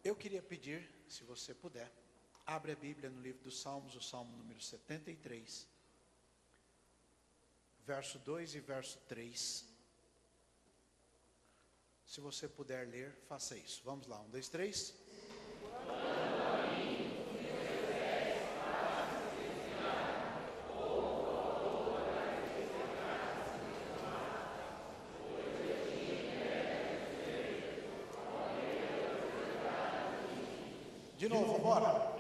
Eu queria pedir, se você puder, abre a Bíblia no livro dos Salmos, o Salmo número 73, verso 2 e verso 3. Se você puder ler, faça isso. Vamos lá, 1, 2, 3. De novo, vamos embora.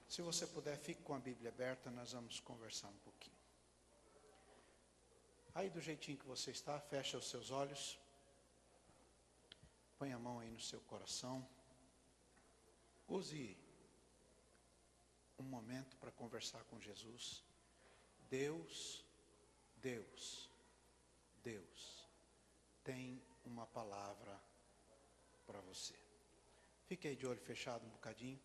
Se você puder, fique com a Bíblia aberta, nós vamos conversar um pouquinho. Aí do jeitinho que você está, fecha os seus olhos. Põe a mão aí no seu coração. Use um momento para conversar com Jesus. Deus tem uma palavra para você. Fique aí de olho fechado um bocadinho.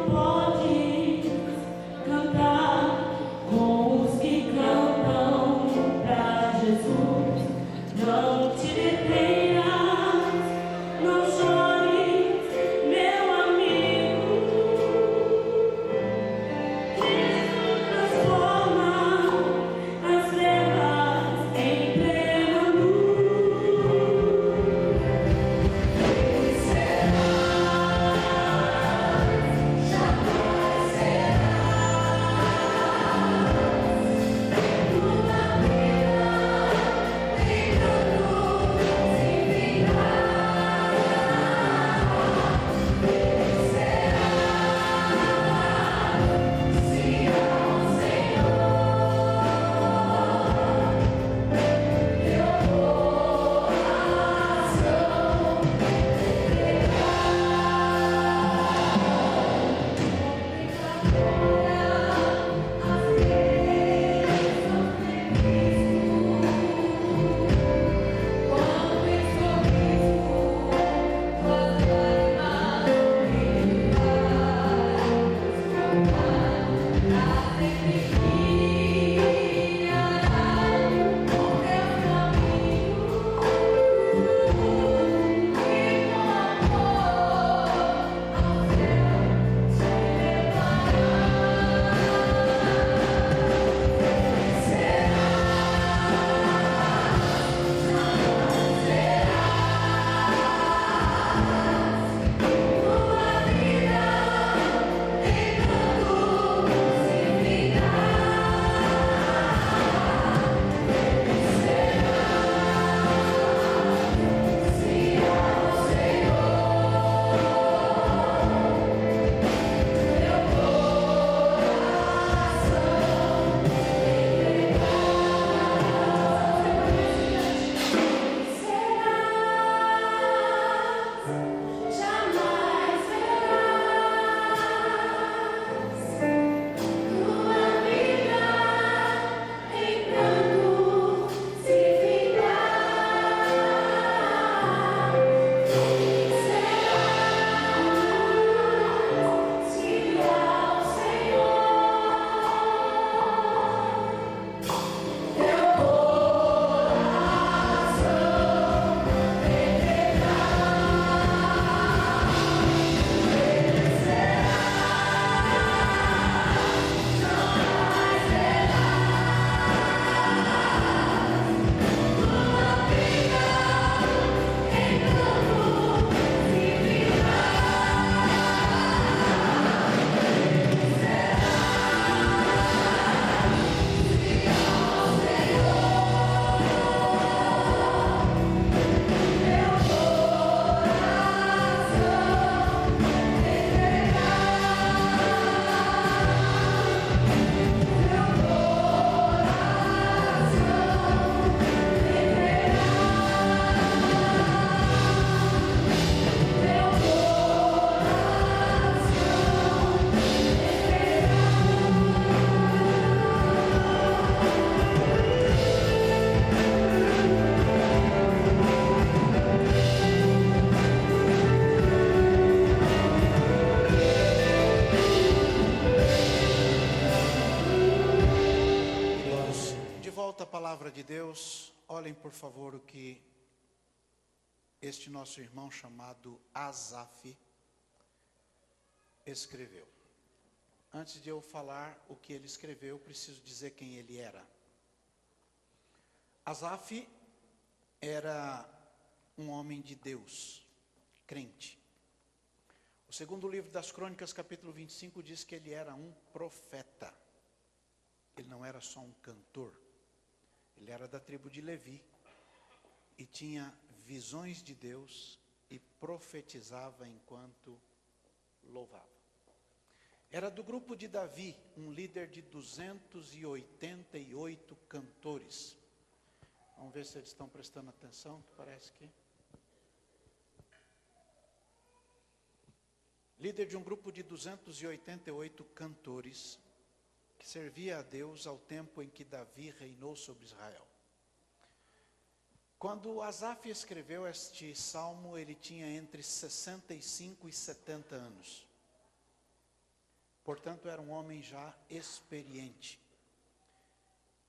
Pode palavra de Deus, olhem por favor o que este nosso irmão chamado Asaf escreveu. Antes de eu falar o que ele escreveu, preciso dizer quem ele era. Asaf era um homem de Deus, crente. O segundo livro das Crônicas, capítulo 25, diz que ele era um profeta. Ele não era só um cantor. Ele era da tribo de Levi e tinha visões de Deus e profetizava enquanto louvava. Era do grupo de Davi, um líder de 288 cantores. Vamos ver se eles estão prestando atenção, que parece que... Líder de um grupo de 288 cantores, que servia a Deus ao tempo em que Davi reinou sobre Israel. Quando Asaf escreveu este salmo, ele tinha entre 65 e 70 anos. Portanto, era um homem já experiente.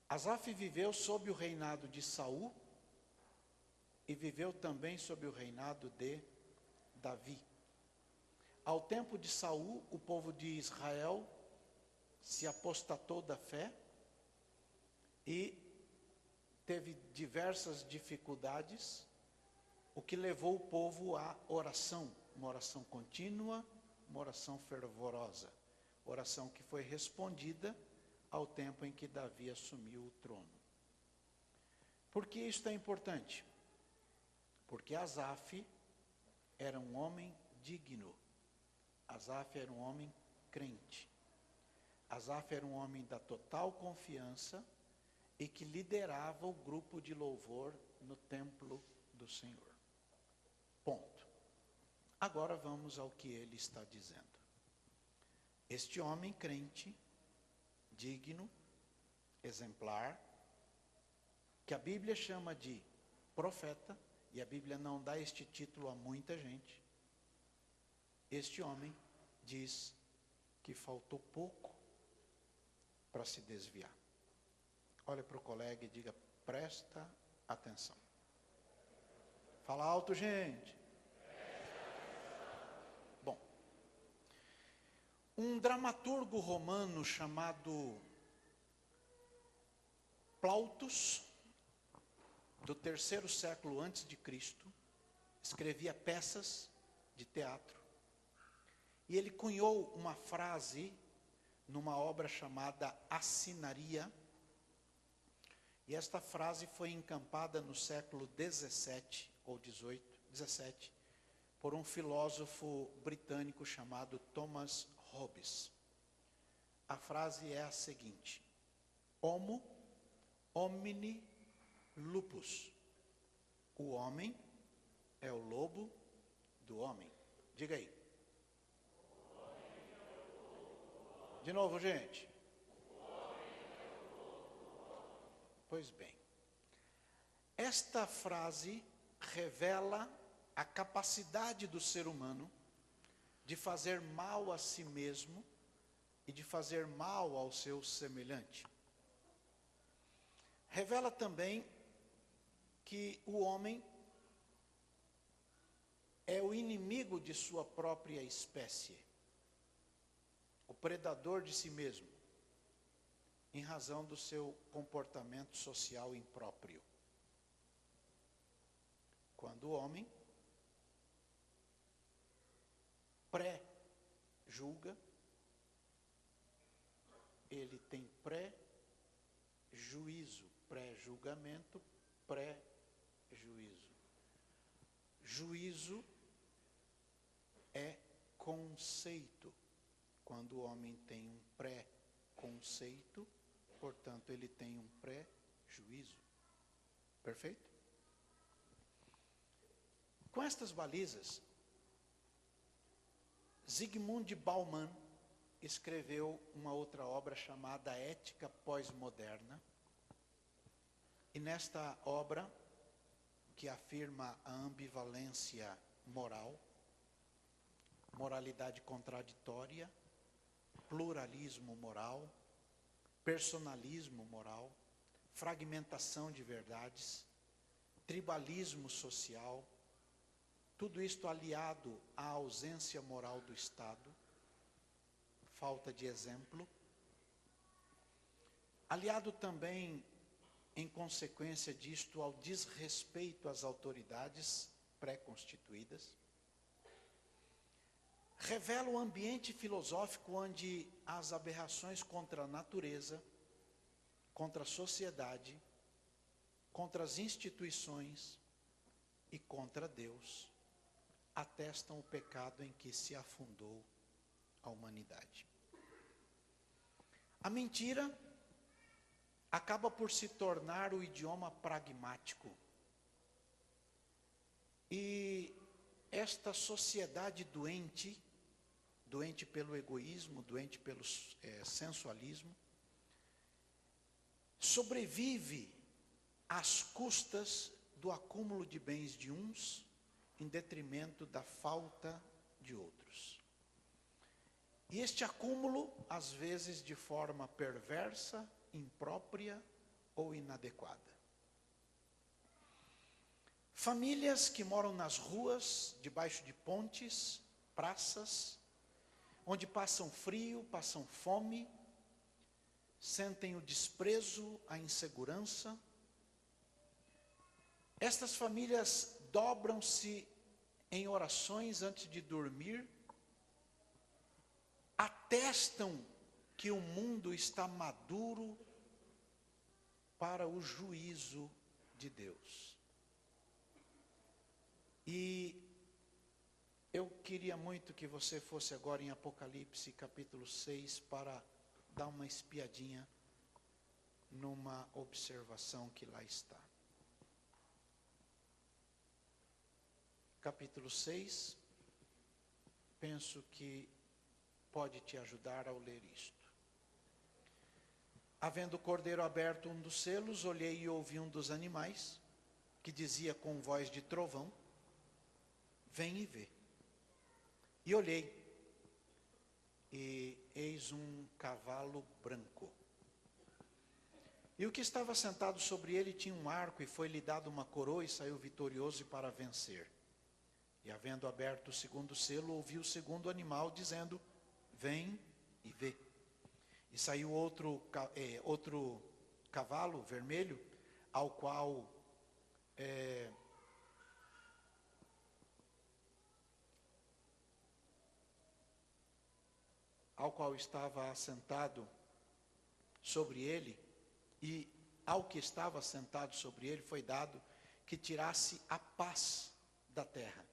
Asaf viveu sob o reinado de Saul e viveu também sob o reinado de Davi. Ao tempo de Saul, o povo de Israel se apostatou da fé e teve diversas dificuldades, o que levou o povo à oração, uma oração contínua, uma oração fervorosa, oração que foi respondida ao tempo em que Davi assumiu o trono. Por que isso é importante? Porque Asaf era um homem digno, Asaf era um homem crente, Asaf era um homem da total confiança e que liderava o grupo de louvor no templo do Senhor. Ponto. Agora vamos ao que ele está dizendo. Este homem crente, digno, exemplar, que a Bíblia chama de profeta, e a Bíblia não dá este título a muita gente, este homem diz que faltou pouco para se desviar. Olha para o colega e diga, presta atenção. Fala alto, gente. Bom, um dramaturgo romano chamado Plautus, do 3º século antes de Cristo, escrevia peças de teatro. E ele cunhou uma frase numa obra chamada Assinaria. E esta frase foi encampada no século 17 ou 17, por um filósofo britânico chamado Thomas Hobbes. A frase é a seguinte: Homo homini lupus. O homem é o lobo do homem. Diga aí. De novo, gente. Pois bem, esta frase revela a capacidade do ser humano de fazer mal a si mesmo e de fazer mal ao seu semelhante. Revela também que o homem é o inimigo de sua própria espécie, o predador de si mesmo, em razão do seu comportamento social impróprio. Quando o homem pré-julga, ele tem pré-juízo, pré-julgamento, pré-juízo. Juízo é conceito. Quando o homem tem um pré-conceito, portanto, ele tem um pré-juízo. Perfeito? Com estas balizas, Zygmunt Bauman escreveu uma outra obra chamada Ética Pós-Moderna. E nesta obra, que afirma a ambivalência moral, moralidade contraditória, pluralismo moral, personalismo moral, fragmentação de verdades, tribalismo social, tudo isto aliado à ausência moral do Estado, falta de exemplo, aliado também, em consequência disto, ao desrespeito às autoridades pré-constituídas, revela o ambiente filosófico onde as aberrações contra a natureza, contra a sociedade, contra as instituições e contra Deus atestam o pecado em que se afundou a humanidade. A mentira acaba por se tornar o idioma pragmático. E esta sociedade doente pelo egoísmo, doente pelo sensualismo, sobrevive às custas do acúmulo de bens de uns, em detrimento da falta de outros. E este acúmulo, às vezes de forma perversa, imprópria ou inadequada. Famílias que moram nas ruas, debaixo de pontes, praças, onde passam frio, passam fome, sentem o desprezo, a insegurança. Estas famílias dobram-se em orações antes de dormir, atestam que o mundo está maduro para o juízo de Deus. E eu queria muito que você fosse agora em Apocalipse capítulo 6 para dar uma espiadinha numa observação que lá está. Capítulo 6, penso que pode te ajudar ao ler isto. Havendo o cordeiro aberto um dos selos, olhei e ouvi um dos animais, que dizia com voz de trovão: vem e vê. E olhei, e eis um cavalo branco. E o que estava sentado sobre ele tinha um arco, e foi-lhe dado uma coroa, e saiu vitorioso para vencer. E havendo aberto o segundo selo, ouvi o segundo animal dizendo: vem e vê. E saiu outro cavalo vermelho, ao qual estava assentado sobre ele, e ao que estava sentado sobre ele foi dado que tirasse a paz da terra,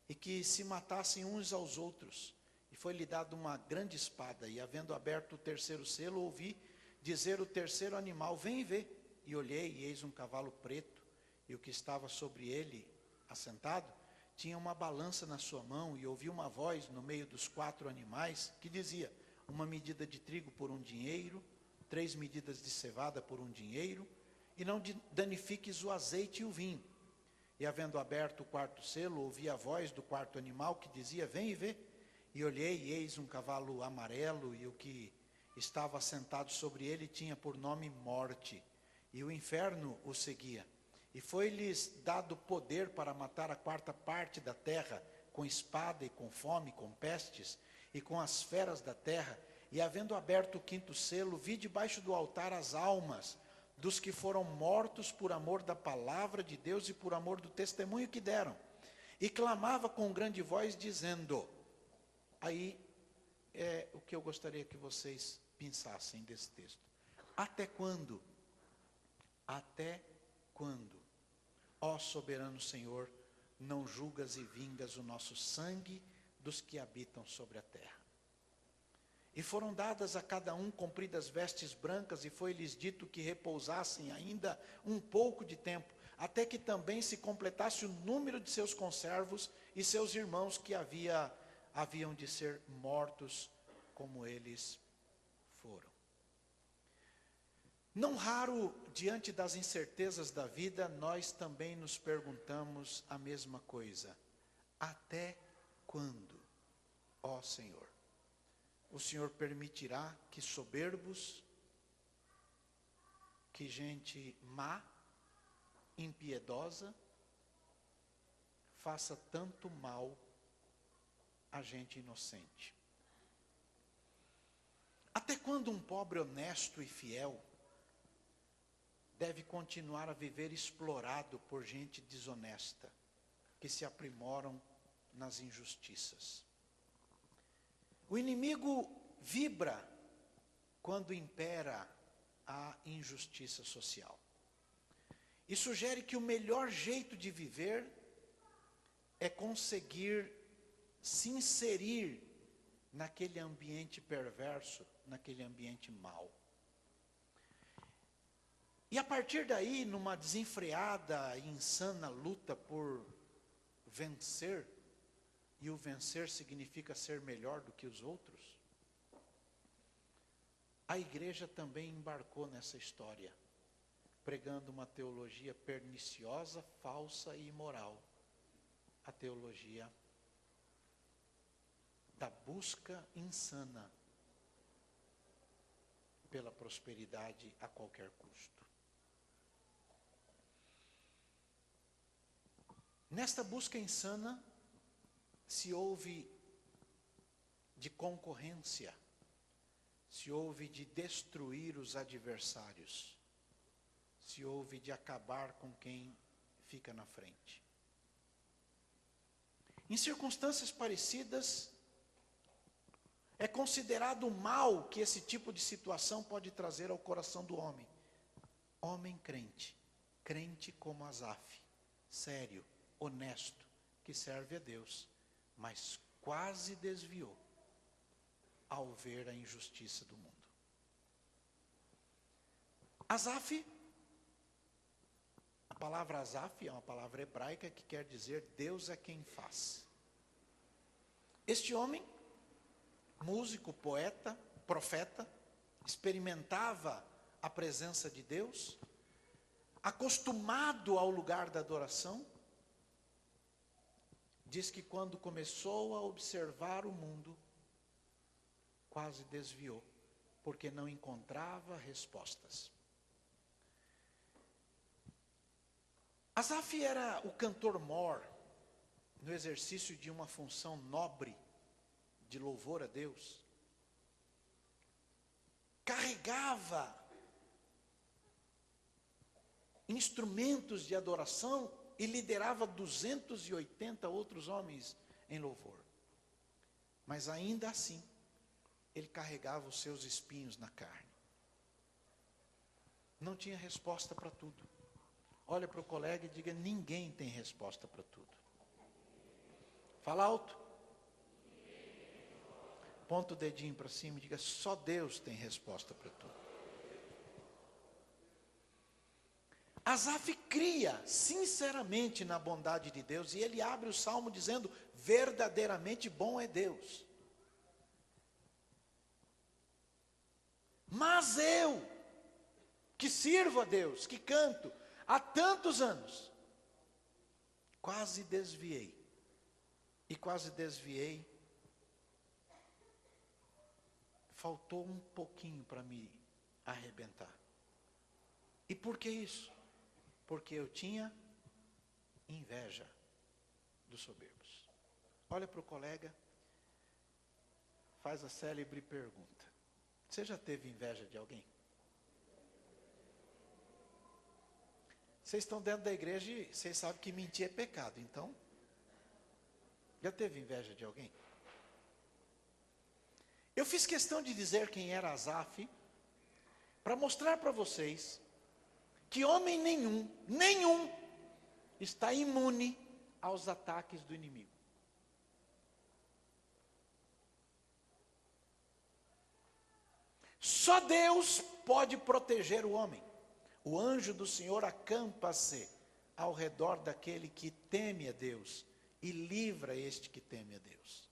e que se matassem uns aos outros. E foi-lhe dado uma grande espada, e havendo aberto o terceiro selo, ouvi dizer o terceiro animal: vem e vê. E olhei, e eis um cavalo preto, e o que estava sobre ele, assentado, tinha uma balança na sua mão, e ouvi uma voz no meio dos 4 animais, que dizia: uma medida de trigo por 1 dinheiro, 3 medidas de cevada por 1 dinheiro, e não danifiques o azeite e o vinho. E havendo aberto o 4º selo, ouvi a voz do 4º animal, que dizia: vem e vê. E olhei, e eis um cavalo amarelo, e o que estava sentado sobre ele tinha por nome Morte, e o inferno o seguia. E foi-lhes dado poder para matar a 4ª parte da terra, com espada e com fome, com pestes, e com as feras da terra. E havendo aberto o 5º selo, vi debaixo do altar as almas dos que foram mortos por amor da palavra de Deus e por amor do testemunho que deram. E clamava com grande voz, dizendo... Aí é o que eu gostaria que vocês pensassem desse texto. Até quando? Até quando, ó soberano Senhor, não julgas e vingas o nosso sangue dos que habitam sobre a terra? E foram dadas a cada um compridas vestes brancas, e foi-lhes dito que repousassem ainda um pouco de tempo, até que também se completasse o número de seus conservos e seus irmãos que haviam de ser mortos como eles foram. Não raro, diante das incertezas da vida, nós também nos perguntamos a mesma coisa. Até quando, ó Senhor? O Senhor permitirá que soberbos que gente má, impiedosa, faça tanto mal a gente inocente. Até quando um pobre honesto e fiel deve continuar a viver explorado por gente desonesta, que se aprimoram nas injustiças? O inimigo vibra quando impera a injustiça social. E sugere que o melhor jeito de viver é conseguir se inserir naquele ambiente perverso, naquele ambiente mau. E a partir daí, numa desenfreada e insana luta por vencer, e o vencer significa ser melhor do que os outros, a igreja também embarcou nessa história, pregando uma teologia perniciosa, falsa e imoral. A teologia da busca insana pela prosperidade a qualquer custo. Nesta busca insana, se ouve de concorrência, se ouve de destruir os adversários, se ouve de acabar com quem fica na frente. Em circunstâncias parecidas, é considerado o mal que esse tipo de situação pode trazer ao coração do homem. Homem crente, crente como Asaf, sério, honesto, que serve a Deus, mas quase desviou ao ver a injustiça do mundo. Asaf, a palavra Asaf é uma palavra hebraica que quer dizer Deus é quem faz. Este homem, músico, poeta, profeta, experimentava a presença de Deus, acostumado ao lugar da adoração, diz que quando começou a observar o mundo, quase desviou, porque não encontrava respostas. Asaf era o cantor-mor no exercício de uma função nobre de louvor a Deus. Carregava instrumentos de adoração e liderava 280 outros homens em louvor. Mas ainda assim, ele carregava os seus espinhos na carne. Não tinha resposta para tudo. Olha para o colega e diga: ninguém tem resposta para tudo. Fala alto. Ponta o dedinho para cima e diga: só Deus tem resposta para tudo. Asaf cria sinceramente na bondade de Deus, e ele abre o salmo dizendo: verdadeiramente bom é Deus. Mas eu, que sirvo a Deus, que canto há tantos anos, quase desviei. E quase desviei. Faltou um pouquinho para me arrebentar. E por que isso? Porque eu tinha inveja dos soberbos. Olha para o colega, faz a célebre pergunta: você já teve inveja de alguém? Vocês estão dentro da igreja e vocês sabem que mentir é pecado, então, já teve inveja de alguém? Eu fiz questão de dizer quem era Asaf, para mostrar para vocês que homem nenhum está imune aos ataques do inimigo. Só Deus pode proteger o homem. O anjo do Senhor acampa-se ao redor daquele que teme a Deus e livra este que teme a Deus.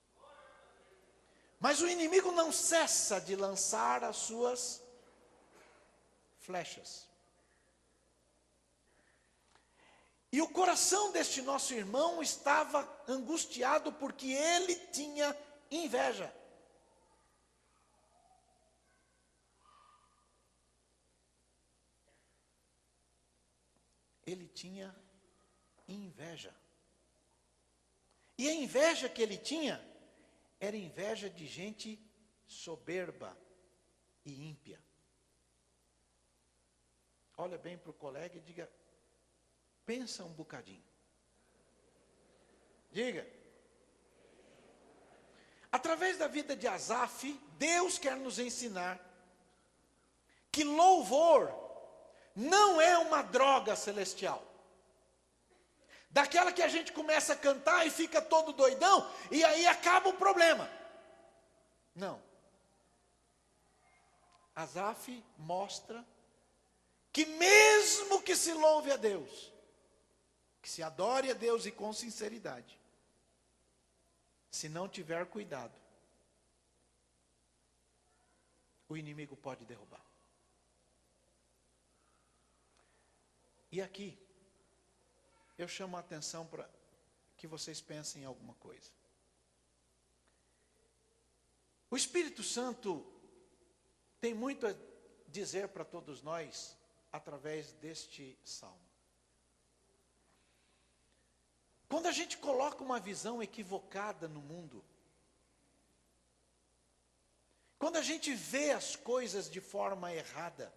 Mas o inimigo não cessa de lançar as suas flechas. E o coração deste nosso irmão estava angustiado porque ele tinha inveja. ele tinha inveja. E a inveja que ele tinha era inveja de gente soberba e ímpia. Olha bem para o colega e diga, pensa um bocadinho. Diga. Através da vida de Asaf, Deus quer nos ensinar que louvor não é uma droga celestial. Daquela que a gente começa a cantar e fica todo doidão, e aí acaba o problema. Não. Asaf mostra que mesmo que se louve a Deus, que se adore a Deus e com sinceridade, se não tiver cuidado, o inimigo pode derrubar. E aqui, eu chamo a atenção para que vocês pensem em alguma coisa. O Espírito Santo tem muito a dizer para todos nós através deste salmo. Quando a gente coloca uma visão equivocada no mundo, quando a gente vê as coisas de forma errada,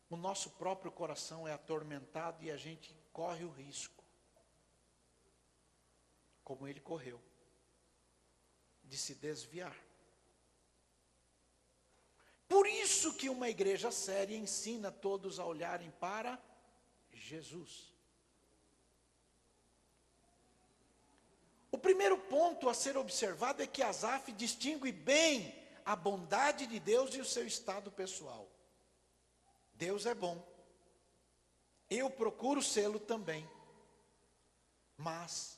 o nosso próprio coração é atormentado e a gente corre o risco, como ele correu, de se desviar. Por isso que uma igreja séria ensina todos a olharem para Jesus. O primeiro ponto a ser observado é que Asaf distingue bem a bondade de Deus e o seu estado pessoal. Deus é bom. Eu procuro sê-lo também. Mas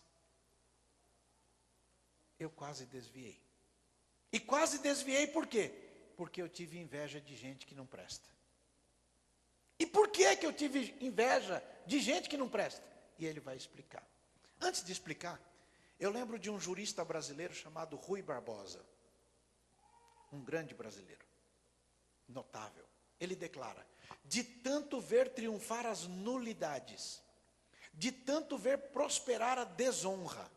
eu quase desviei. E quase desviei por quê? Porque eu tive inveja de gente que não presta. E por que eu tive inveja de gente que não presta? E ele vai explicar. Antes de explicar, eu lembro de um jurista brasileiro chamado Rui Barbosa. Um grande brasileiro. Notável. Ele declara: de tanto ver triunfar as nulidades, de tanto ver prosperar a desonra,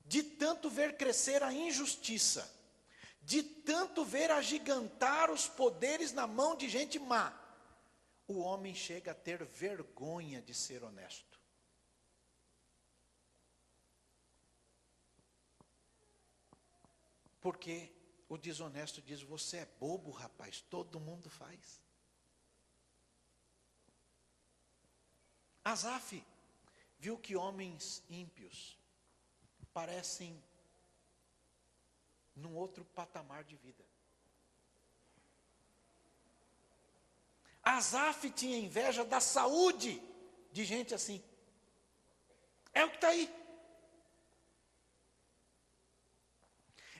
de tanto ver crescer a injustiça, de tanto ver agigantar os poderes na mão de gente má, o homem chega a ter vergonha de ser honesto. Porque o desonesto diz: você é bobo, rapaz, todo mundo faz. Asaf viu que homens ímpios parecem num outro patamar de vida. Asaf tinha inveja da saúde de gente assim. É o que está aí.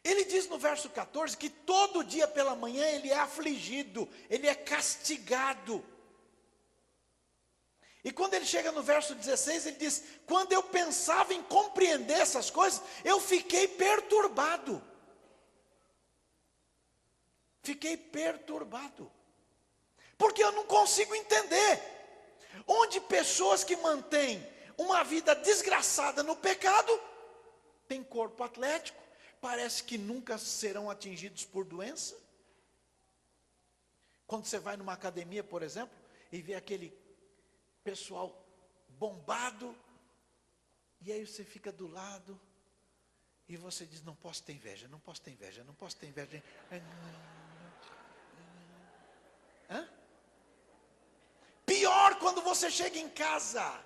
Ele diz no verso 14 que todo dia pela manhã ele é afligido, ele é castigado. E quando ele chega no verso 16, ele diz: quando eu pensava em compreender essas coisas, eu fiquei perturbado. Fiquei perturbado. Porque eu não consigo entender onde pessoas que mantêm uma vida desgraçada no pecado, têm corpo atlético, parece que nunca serão atingidos por doença. Quando você vai numa academia, por exemplo, e vê aquele pessoal bombado, e aí você fica do lado, e você diz: não posso ter inveja, não posso ter inveja, não posso ter inveja. Hã? Pior quando você chega em casa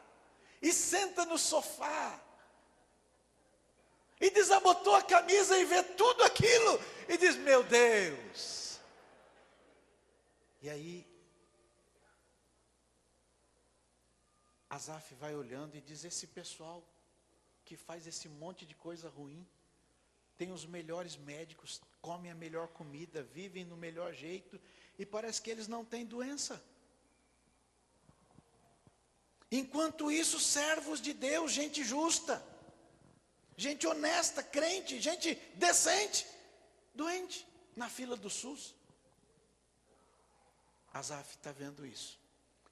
e senta no sofá e desabotou a camisa e vê tudo aquilo e diz: meu Deus. E aí Asaf vai olhando e diz: esse pessoal que faz esse monte de coisa ruim, tem os melhores médicos, comem a melhor comida, vivem no melhor jeito, e parece que eles não têm doença. Enquanto isso, servos de Deus, gente justa, gente honesta, crente, gente decente, doente, na fila do SUS. Asaf está vendo isso.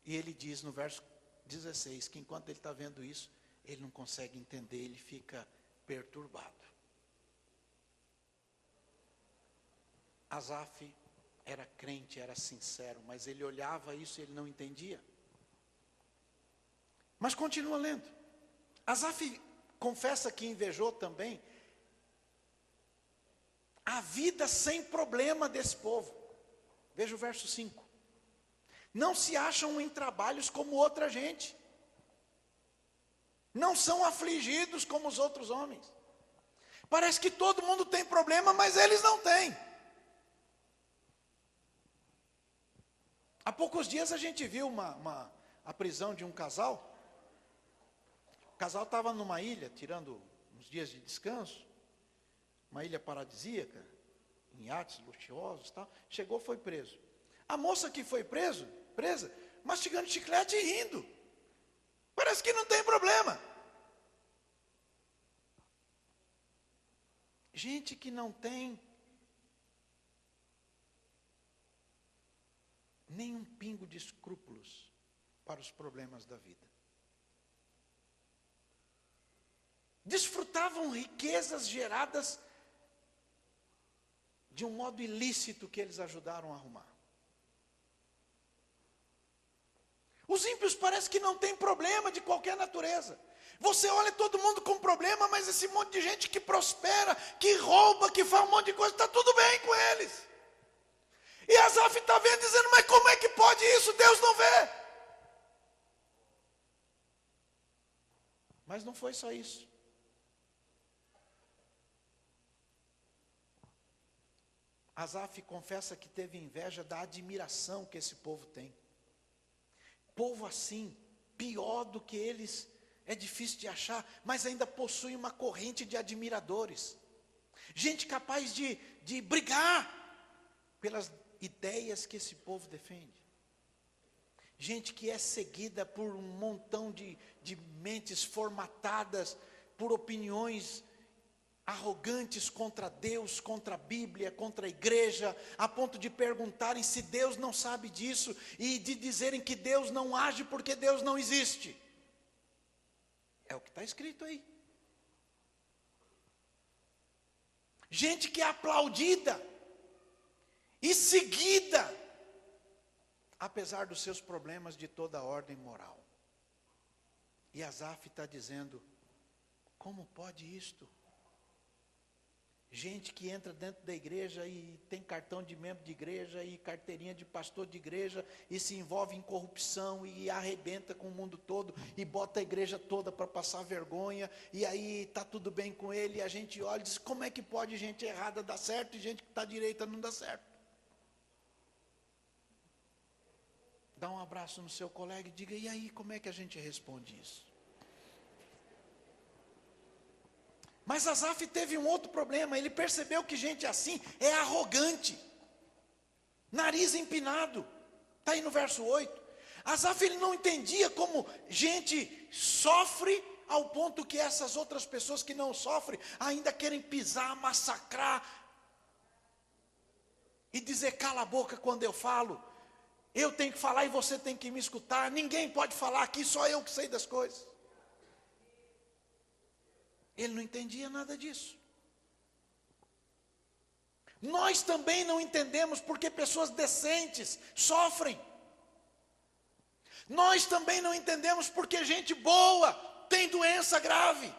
E ele diz no verso 16 que enquanto ele está vendo isso, ele não consegue entender, ele fica perturbado. Asaf era crente, era sincero, mas ele olhava isso e ele não entendia. Mas continua lendo. Asaf confessa que invejou também a vida sem problema desse povo. Veja o verso 5. Não se acham em trabalhos como outra gente. Não são afligidos como os outros homens. Parece que todo mundo tem problema, mas eles não têm. Há poucos dias a gente viu a prisão de um casal. O casal estava numa ilha, tirando uns dias de descanso. Uma ilha paradisíaca, em iates luxuosos e tal. Chegou, foi preso. A moça que foi presa, mastigando chiclete e rindo. Parece que não tem problema. Gente que não tem nem um pingo de escrúpulos para os problemas da vida. Desfrutavam riquezas geradas de um modo ilícito que eles ajudaram a arrumar. Os ímpios parece que não tem problema de qualquer natureza. Você olha todo mundo com problema, mas esse monte de gente que prospera, que rouba, que faz um monte de coisa, está tudo bem com eles. E Asaf está vendo, dizendo, mas como é que pode isso? Deus não vê. Mas não foi só isso. Asaf confessa que teve inveja da admiração que esse povo tem. Povo assim, pior do que eles, é difícil de achar, mas ainda possui uma corrente de admiradores. Gente capaz de brigar pelas ideias que esse povo defende. Gente que é seguida por um montão de mentes formatadas por opiniões arrogantes contra Deus, contra a Bíblia, contra a igreja, a ponto de perguntarem se Deus não sabe disso e de dizerem que Deus não age porque Deus não existe. É o que está escrito aí. Gente que é aplaudida e seguida, apesar dos seus problemas de toda a ordem moral. E Asaf está dizendo, como pode isto? Gente que entra dentro da igreja e tem cartão de membro de igreja e carteirinha de pastor de igreja e se envolve em corrupção e arrebenta com o mundo todo e bota a igreja toda para passar vergonha e aí está tudo bem com ele e a gente olha e diz, como é que pode gente errada dar certo e gente que está direita não dá certo? Dá um abraço no seu colega e diga, e aí, como é que a gente responde isso? Mas Asaf teve um outro problema, ele percebeu que gente assim é arrogante, nariz empinado, está aí no verso 8. Asaf ele não entendia como gente sofre ao ponto que essas outras pessoas que não sofrem ainda querem pisar, massacrar e dizer cala a boca quando eu falo. Eu tenho que falar e você tem que me escutar, ninguém pode falar aqui, só eu que sei das coisas. Ele não entendia nada disso. Nós também não entendemos porque pessoas decentes sofrem. Nós também não entendemos porque gente boa tem doença grave.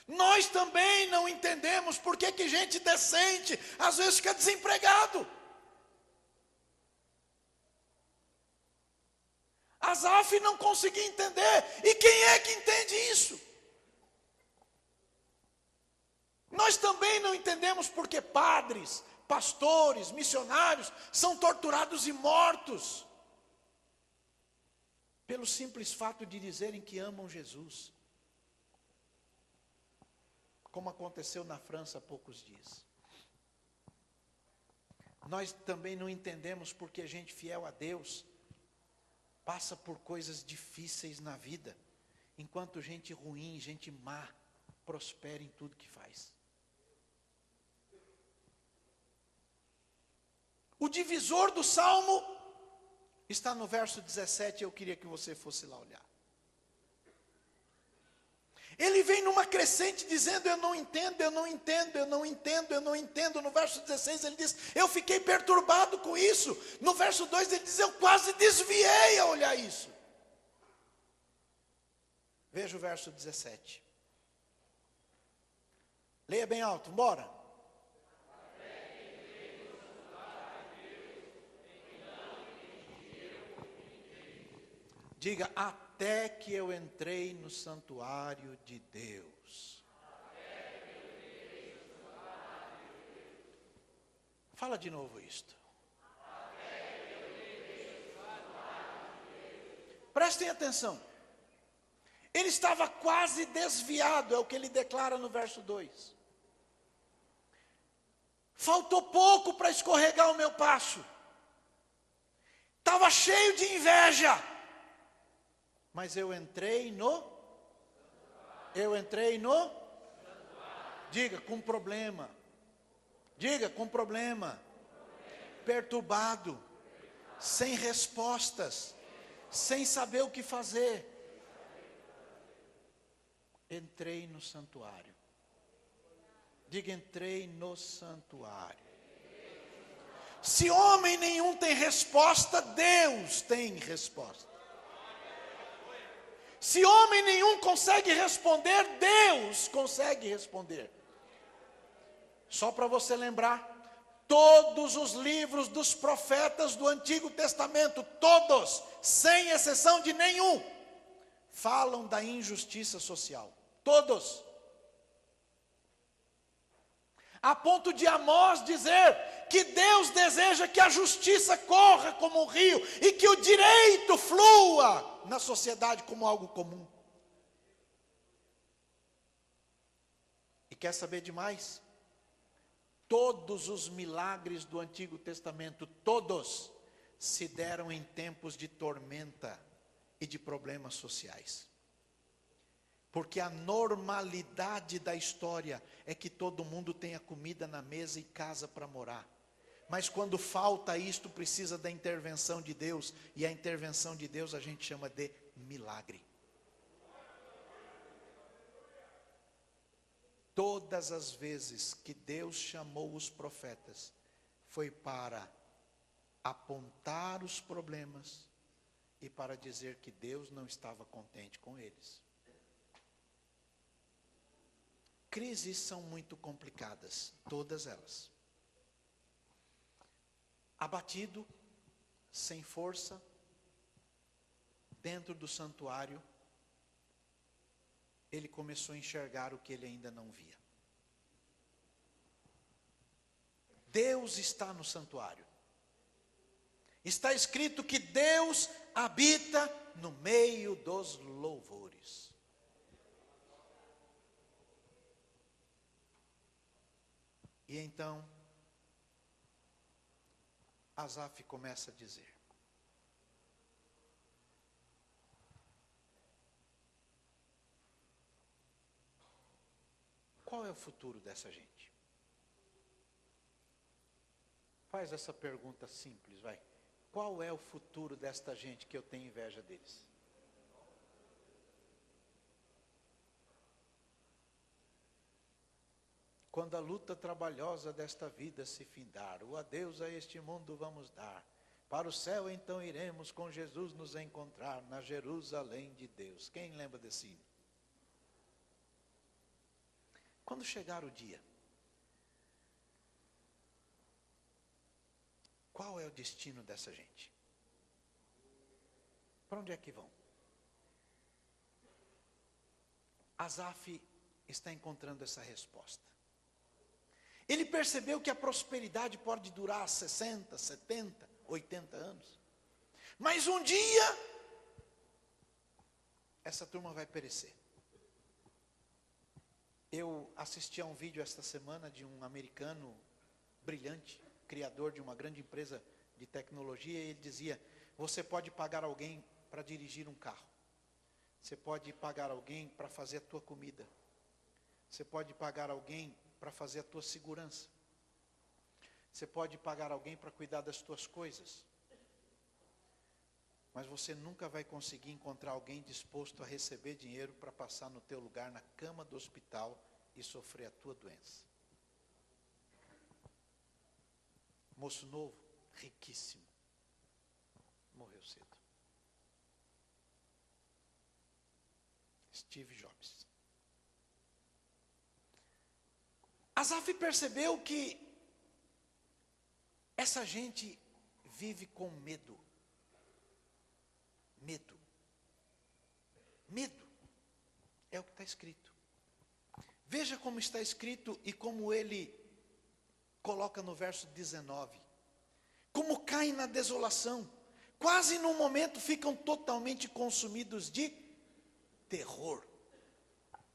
Nós também não entendemos porque que gente decente às vezes fica desempregado. Asaf não conseguia entender. E quem é que entende isso? Nós também não entendemos porque padres, pastores, missionários são torturados e mortos pelo simples fato de dizerem que amam Jesus, como aconteceu na França há poucos dias. Nós também não entendemos porque gente fiel a Deus passa por coisas difíceis na vida, enquanto gente ruim, gente má, prospera em tudo que faz. O divisor do salmo Está no verso 17, eu queria que você fosse lá olhar. Ele vem numa crescente dizendo, eu não entendo, eu não entendo, eu não entendo, eu não entendo. No verso 16 ele diz, eu fiquei perturbado com isso. No verso 2 ele diz, eu quase desviei a olhar isso. Veja o verso 17. Leia bem alto, bora. Diga, até que eu entrei no santuário de Deus. Fala de novo isto. Prestem atenção. Ele estava quase desviado, é o que ele declara no verso 2. Faltou pouco para escorregar o meu passo. Estava cheio de inveja. Mas eu entrei no... Diga, com problema. Diga, com problema. Perturbado. Sem respostas. Sem saber o que fazer. Entrei no santuário. Diga, entrei no santuário. Se homem nenhum tem resposta, Deus tem resposta. Se homem nenhum consegue responder, Deus consegue responder. Só para você lembrar, todos os livros dos profetas do Antigo Testamento, todos, sem exceção de nenhum, falam da injustiça social. Todos. A ponto de Amós dizer que Deus deseja que a justiça corra como um rio e que o direito flua na sociedade como algo comum. E quer saber de mais? Todos os milagres do Antigo Testamento, todos, se deram em tempos de tormenta e de problemas sociais. Porque a normalidade da história é que todo mundo tenha comida na mesa e casa para morar. Mas quando falta isto, precisa da intervenção de Deus. E a intervenção de Deus a gente chama de milagre. Todas as vezes que Deus chamou os profetas, foi para apontar os problemas e para dizer que Deus não estava contente com eles. Crises são muito complicadas, todas elas. Abatido, sem força, dentro do santuário, ele começou a enxergar o que ele ainda não via. Deus está no santuário. Está escrito que Deus habita no meio dos louvores. E então, Asaf começa a dizer: qual é o futuro dessa gente? Faz essa pergunta simples, vai. Qual é o futuro desta gente que eu tenho inveja deles? Quando a luta trabalhosa desta vida se findar, o adeus a este mundo vamos dar. Para o céu então iremos com Jesus nos encontrar na Jerusalém de Deus. Quem lembra desse hino? Quando chegar o dia, qual é o destino dessa gente? Para onde é que vão? Asaf está encontrando essa resposta. Ele percebeu que a prosperidade pode durar 60, 70, 80 anos. Mas um dia, essa turma vai perecer. Eu assisti a um vídeo esta semana de um americano brilhante, criador de uma grande empresa de tecnologia, e ele dizia: você pode pagar alguém para dirigir um carro. Você pode pagar alguém para fazer a tua comida. Você pode pagar alguém para fazer a tua segurança. Você pode pagar alguém para cuidar das tuas coisas. Mas você nunca vai conseguir encontrar alguém disposto a receber dinheiro para passar no teu lugar na cama do hospital e sofrer a tua doença. Moço novo, riquíssimo, morreu cedo. Steve Jobs. Asaf percebeu que essa gente vive com medo. Medo. Medo. É o que está escrito. Veja como está escrito e como ele coloca no verso 19. Como caem na desolação. Quase num momento ficam totalmente consumidos de terror,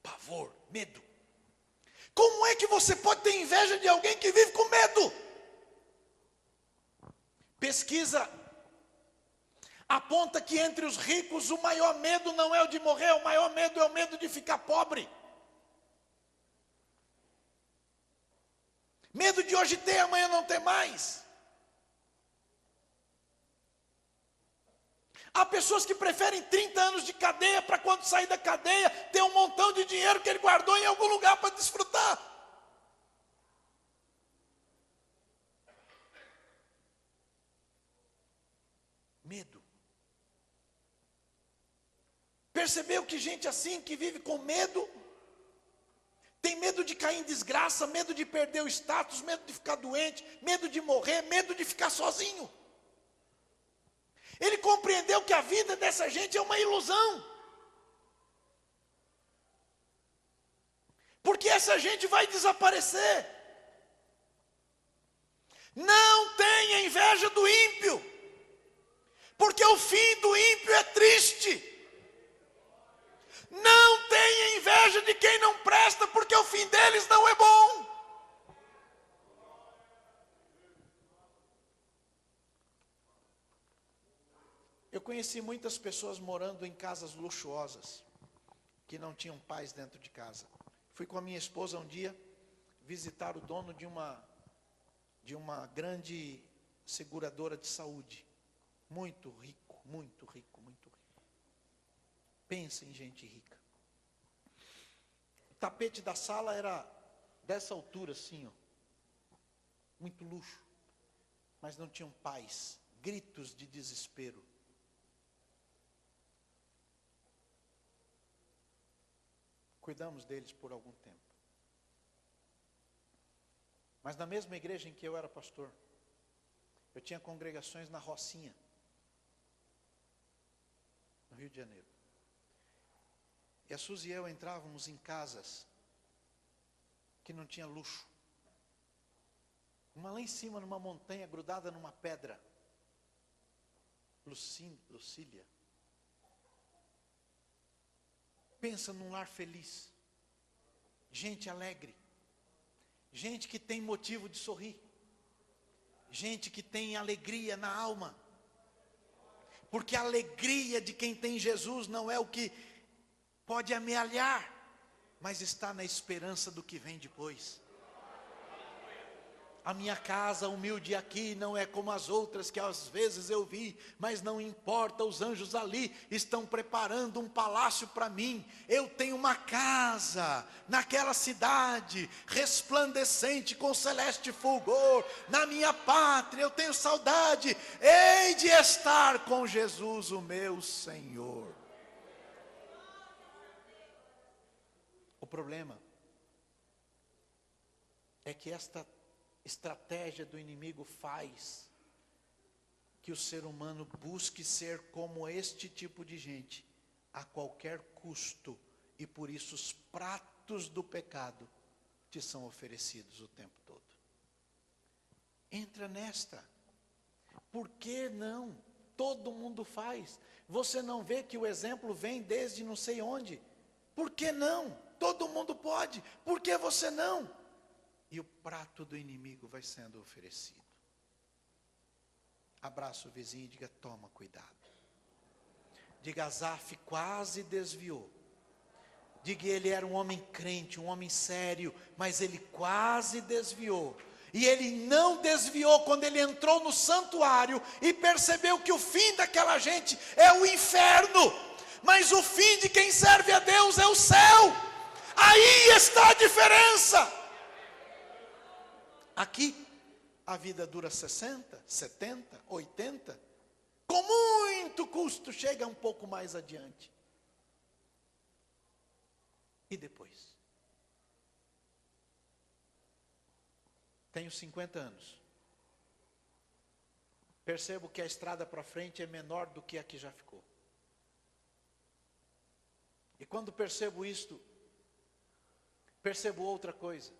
pavor, medo. Como é que você pode ter inveja de alguém que vive com medo? Pesquisa aponta que entre os ricos o maior medo não é o de morrer, o maior medo é o medo de ficar pobre. Medo de hoje ter, amanhã não ter mais. Há pessoas que preferem 30 anos de cadeia para quando sair da cadeia ter um montão de dinheiro que ele guardou em algum lugar para desfrutar. Medo. Percebeu que gente assim que vive com medo, tem medo de cair em desgraça, medo de perder o status, medo de ficar doente, medo de morrer, medo de ficar sozinho. Ele compreendeu que a vida dessa gente é uma ilusão. Porque essa gente vai desaparecer. Não tenha inveja do ímpio. Porque o fim do ímpio é triste. Não tenha inveja de quem não presta, porque o fim deles não é bom. Eu conheci muitas pessoas morando em casas luxuosas, que não tinham paz dentro de casa. Fui com a minha esposa um dia visitar o dono de uma grande seguradora de saúde. Muito rico, muito rico, muito rico. Pensa em gente rica. O tapete da sala era dessa altura assim, ó. Muito luxo. Mas não tinham paz. Gritos de desespero. Cuidamos deles por algum tempo. Mas na mesma igreja em que eu era pastor, eu tinha congregações na Rocinha, no Rio de Janeiro. E a Suzy e eu entrávamos em casas que não tinha luxo. Uma lá em cima, numa montanha, grudada numa pedra. Lucília. Pensa num lar feliz. Gente alegre. Gente que tem motivo de sorrir. Gente que tem alegria na alma. Porque a alegria de quem tem Jesus não é o que pode amealhar, mas está na esperança do que vem depois. A minha casa humilde aqui não é como as outras que às vezes eu vi, mas não importa, os anjos ali estão preparando um palácio para mim. Eu tenho uma casa naquela cidade, resplandecente com celeste fulgor, na minha pátria. Eu tenho saudade, hei de estar com Jesus, o meu Senhor. O problema é que esta estratégia do inimigo faz que o ser humano busque ser como este tipo de gente a qualquer custo, e por isso os pratos do pecado te são oferecidos o tempo todo. Entra nesta. Por que não? Todo mundo faz. Você não vê que o exemplo vem desde não sei onde? Por que não? Todo mundo pode. Por que você não? E o prato do inimigo vai sendo oferecido. Abraça o vizinho e diga: toma cuidado. Diga: Asaf quase desviou. Diga: ele era um homem crente, um homem sério, mas ele quase desviou. E ele não desviou quando ele entrou no santuário e percebeu que o fim daquela gente é o inferno, mas o fim de quem serve a Deus é o céu. Aí está a diferença. Aqui a vida dura 60, 70, 80, com muito custo chega um pouco mais adiante. E depois? Tenho 50 anos. Percebo que a estrada para frente é menor do que a que já ficou. E quando percebo isto, percebo outra coisa.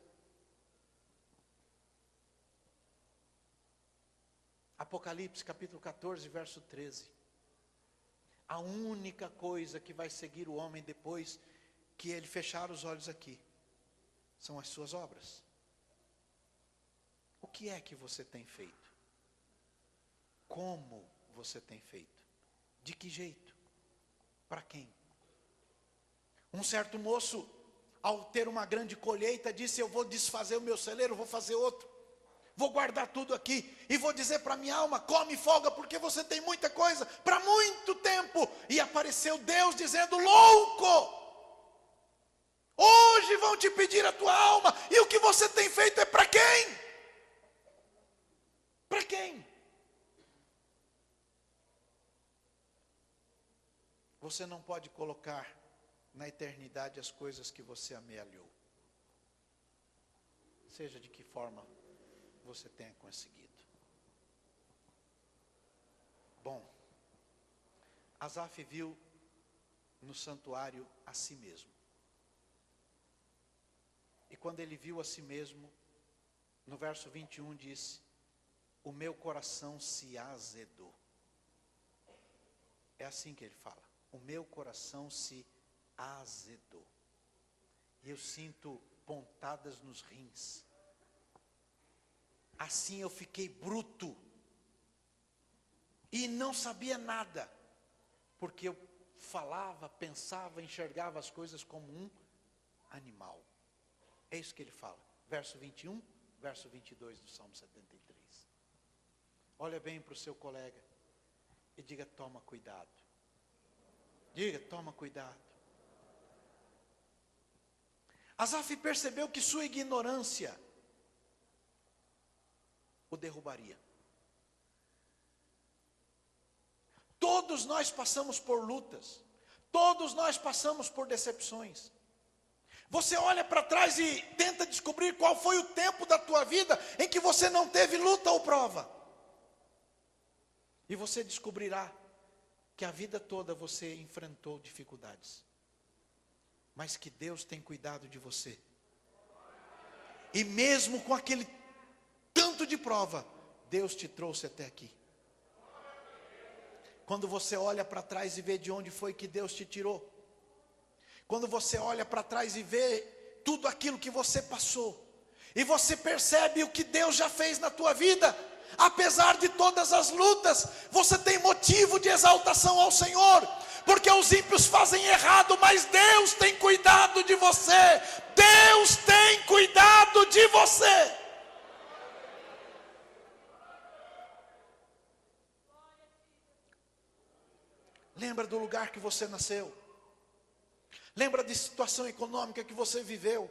Apocalipse capítulo 14, verso 13. A única coisa que vai seguir o homem depois que ele fechar os olhos aqui, são as suas obras. O que é que você tem feito? Como você tem feito? De que jeito? Para quem? Um certo moço, ao ter uma grande colheita, disse: eu vou desfazer o meu celeiro, vou fazer outro. Vou guardar tudo aqui e vou dizer para minha alma: come e folga, porque você tem muita coisa para muito tempo. E apareceu Deus dizendo: louco! Hoje vão te pedir a tua alma, e o que você tem feito é para quem? Para quem? Você não pode colocar na eternidade as coisas que você amealhou, seja de que forma você tenha conseguido. Bom, Asaf viu no santuário a si mesmo. E quando ele viu a si mesmo, no verso 21 disse: o meu coração se azedou. É assim que ele fala: o meu coração se azedou. E eu sinto pontadas nos rins. Assim eu fiquei bruto. E não sabia nada. Porque eu falava, pensava, enxergava as coisas como um animal. É isso que ele fala. Verso 21, verso 22 do Salmo 73. Olha bem para o seu colega e diga: toma cuidado. Diga: toma cuidado. Asaf percebeu que sua ignorância o derrubaria. Todos nós passamos por lutas. Todos nós passamos por decepções. Você olha para trás e tenta descobrir qual foi o tempo da tua vida em que você não teve luta ou prova. E você descobrirá que a vida toda você enfrentou dificuldades, mas que Deus tem cuidado de você. E mesmo com aquele tanto de prova, Deus te trouxe até aqui. Quando você olha para trás e vê de onde foi que Deus te tirou, quando você olha para trás e vê tudo aquilo que você passou, e você percebe o que Deus já fez na tua vida, apesar de todas as lutas, você tem motivo de exaltação ao Senhor, porque os ímpios fazem errado, mas Deus tem cuidado de você. Deus tem cuidado de você. Lembra do lugar que você nasceu. Lembra da situação econômica que você viveu.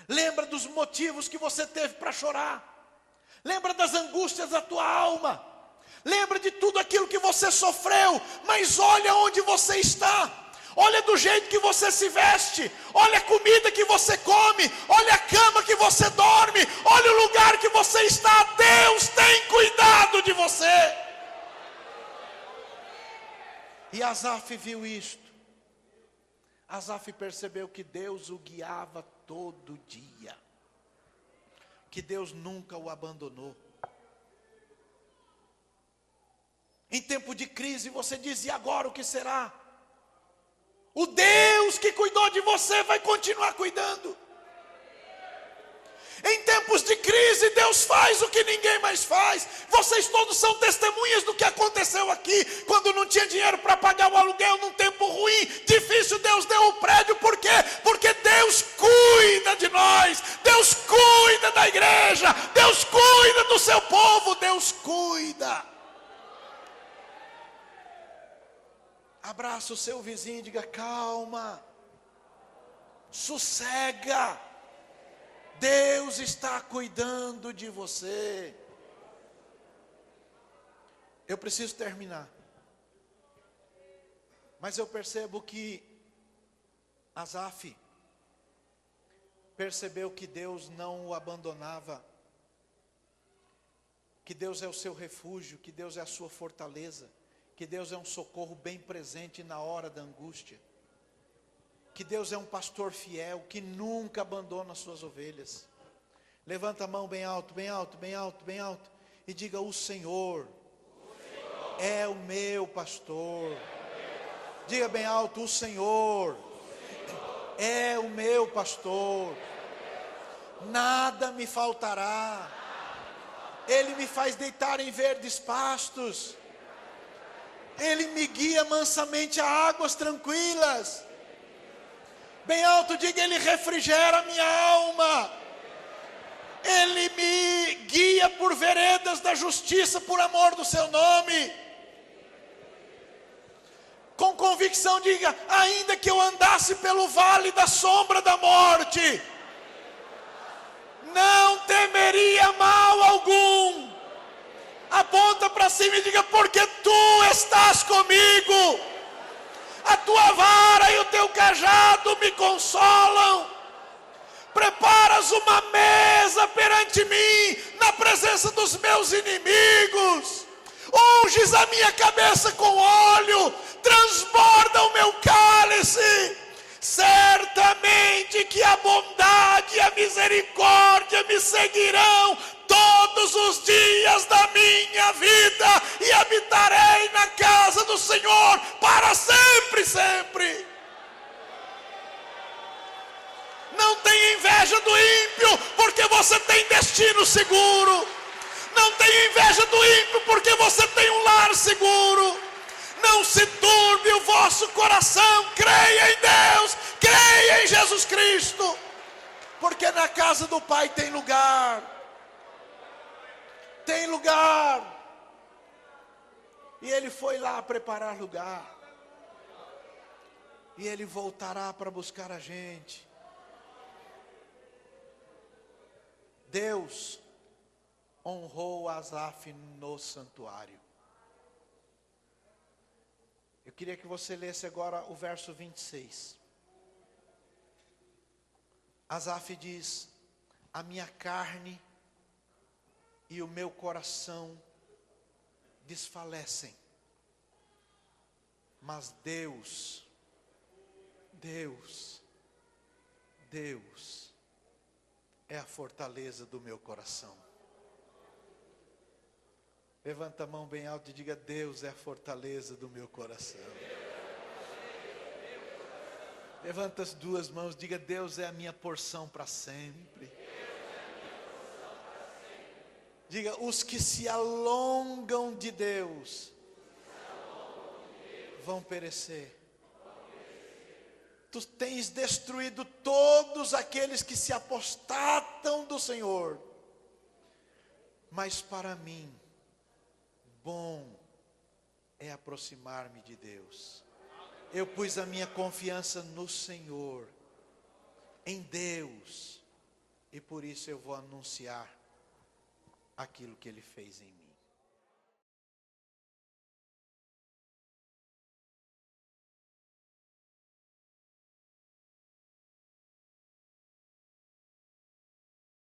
Lembra dos motivos que você teve para chorar. Lembra das angústias da tua alma. Lembra de tudo aquilo que você sofreu. Mas olha onde você está. Olha do jeito que você se veste. Olha a comida que você come. Olha a cama que você dorme. Olha o lugar que você está. Deus tem cuidado de você. E Asaf viu isto. Asaf percebeu que Deus o guiava todo dia. Que Deus nunca o abandonou. Em tempo de crise você diz: e agora o que será? O Deus que cuidou de você vai continuar cuidando. Em tempos de crise, Deus faz o que ninguém mais faz. Vocês todos são testemunhas do que aconteceu aqui. Quando não tinha dinheiro para pagar o aluguel num tempo ruim, difícil, Deus deu o prédio. Por quê? Porque Deus cuida de nós. Deus cuida da igreja. Deus cuida do seu povo. Deus cuida. Abraça o seu vizinho e diga: calma, sossega. Deus está cuidando de você. Eu preciso terminar. Mas eu percebo que Asaf percebeu que Deus não o abandonava. Que Deus é o seu refúgio, que Deus é a sua fortaleza. Que Deus é um socorro bem presente na hora da angústia. Que Deus é um pastor fiel, que nunca abandona as suas ovelhas. Levanta a mão bem alto, bem alto, bem alto, bem alto. E diga: o Senhor é o meu pastor. Diga bem alto: o Senhor é o meu pastor. Nada me faltará. Ele me faz deitar em verdes pastos. Ele me guia mansamente a águas tranquilas. Bem alto, diga: Ele refrigera a minha alma. Ele me guia por veredas da justiça, por amor do seu nome. Com convicção, diga: ainda que eu andasse pelo vale da sombra da morte, não temeria mal algum. Aponta para cima e diga: porque tu estás comigo. A tua vara e o teu cajado me consolam. Preparas uma mesa perante mim, na presença dos meus inimigos. Unges a minha cabeça com óleo, transborda o meu cálice. Certamente que a bondade e a misericórdia me seguirão todos os dias da minha vida, e habitarei na casa do Senhor para sempre, sempre. Não tenha inveja do ímpio, porque você tem destino seguro. Não tenha inveja do ímpio, porque você tem um lar seguro. Não se turbe o vosso coração, creia em Deus, creia em Jesus Cristo, porque na casa do Pai tem lugar. Tem lugar. E Ele foi lá preparar lugar. E Ele voltará para buscar a gente. Deus honrou Asaf no santuário. Eu queria que você lesse agora o verso 26. Asaf diz: a minha carne e o meu coração desfalecem, mas Deus é a fortaleza do meu coração. Levanta a mão bem alto e diga: Deus é a fortaleza do meu coração. Levanta as duas mãos, diga: Deus é a minha porção para sempre. Diga: os que se alongam de Deus vão perecer. Tu tens destruído todos aqueles que se apostatam do Senhor. Mas para mim, bom é aproximar-me de Deus. Eu pus a minha confiança no Senhor, em Deus, e por isso eu vou anunciar aquilo que Ele fez em mim.